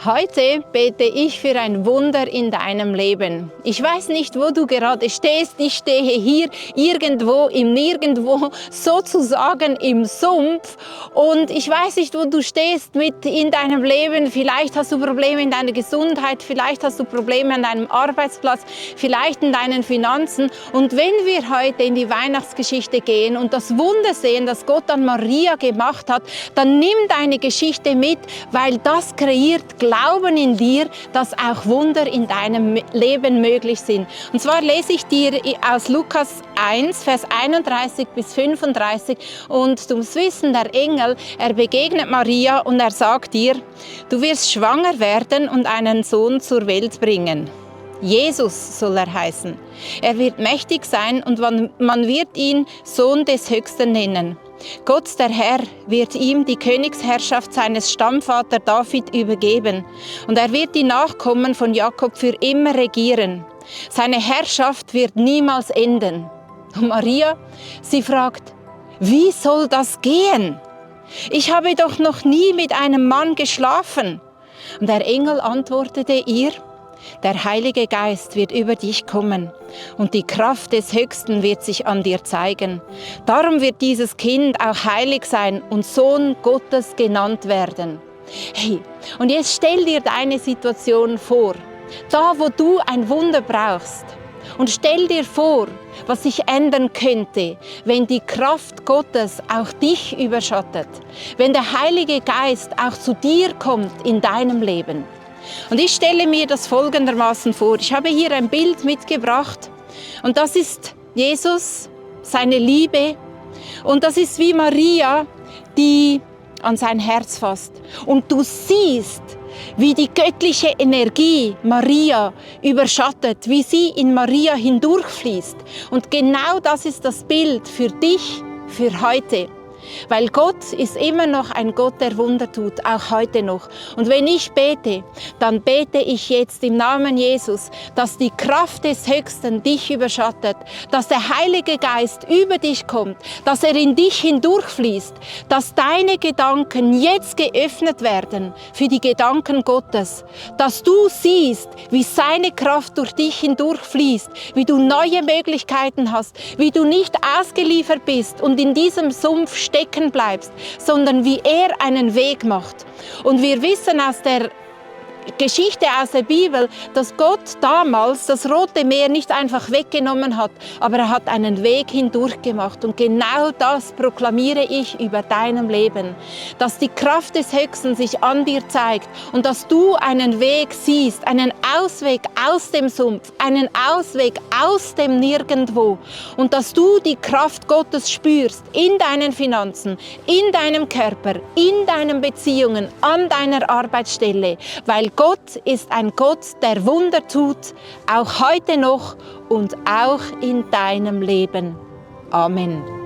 Heute bete ich für ein Wunder in deinem Leben. Ich weiß nicht, wo du gerade stehst. Ich stehe hier irgendwo im Nirgendwo, sozusagen im Sumpf. Und ich weiß nicht, wo du stehst mit in deinem Leben. Vielleicht hast du Probleme in deiner Gesundheit, vielleicht hast du Probleme an deinem Arbeitsplatz, vielleicht in deinen Finanzen. Und wenn wir heute in die Weihnachtsgeschichte gehen und das Wunder sehen, das Gott an Maria gemacht hat, dann nimm deine Geschichte mit, weil das kreiert Glauben in dir, dass auch Wunder in deinem Leben möglich sind. Und zwar lese ich dir aus Lukas 1, Vers 31 bis 35 und du musst wissen, der Engel, er begegnet Maria und er sagt ihr, du wirst schwanger werden und einen Sohn zur Welt bringen. Jesus soll er heißen. Er wird mächtig sein und man wird ihn Sohn des Höchsten nennen. Gott, der Herr, wird ihm die Königsherrschaft seines Stammvater David übergeben und er wird die Nachkommen von Jakob für immer regieren. Seine Herrschaft wird niemals enden. Und Maria, sie fragt, wie soll das gehen? Ich habe doch noch nie mit einem Mann geschlafen. Und der Engel antwortete ihr, der Heilige Geist wird über dich kommen und die Kraft des Höchsten wird sich an dir zeigen. Darum wird dieses Kind auch heilig sein und Sohn Gottes genannt werden. Hey, und jetzt stell dir deine Situation vor, da wo du ein Wunder brauchst. Und stell dir vor, was sich ändern könnte, wenn die Kraft Gottes auch dich überschattet, wenn der Heilige Geist auch zu dir kommt in deinem Leben. Und ich stelle mir das folgendermaßen vor. Ich habe hier ein Bild mitgebracht und das ist Jesus, seine Liebe und das ist wie Maria, die an sein Herz fasst. Und du siehst, wie die göttliche Energie Maria überschattet, wie sie in Maria hindurchfließt. Und genau das ist das Bild für dich, für heute. Weil Gott ist immer noch ein Gott, der Wunder tut, auch heute noch. Und wenn ich bete, dann bete ich jetzt im Namen Jesus, dass die Kraft des Höchsten dich überschattet, dass der Heilige Geist über dich kommt, dass er in dich hindurchfließt, dass deine Gedanken jetzt geöffnet werden für die Gedanken Gottes, dass du siehst, wie seine Kraft durch dich hindurchfließt, wie du neue Möglichkeiten hast, wie du nicht ausgeliefert bist und in diesem Sumpf stecken bleibst, sondern wie er einen Weg macht. Und wir wissen aus der Geschichte aus der Bibel, dass Gott damals das Rote Meer nicht einfach weggenommen hat, aber er hat einen Weg hindurch gemacht. Und genau das proklamiere ich über deinem Leben, dass die Kraft des Höchsten sich an dir zeigt und dass du einen Weg siehst, einen Ausweg aus dem Sumpf, einen Ausweg aus dem Nirgendwo und dass du die Kraft Gottes spürst in deinen Finanzen, in deinem Körper, in deinen Beziehungen, an deiner Arbeitsstelle, weil Gott ist ein Gott, der Wunder tut, auch heute noch und auch in deinem Leben. Amen.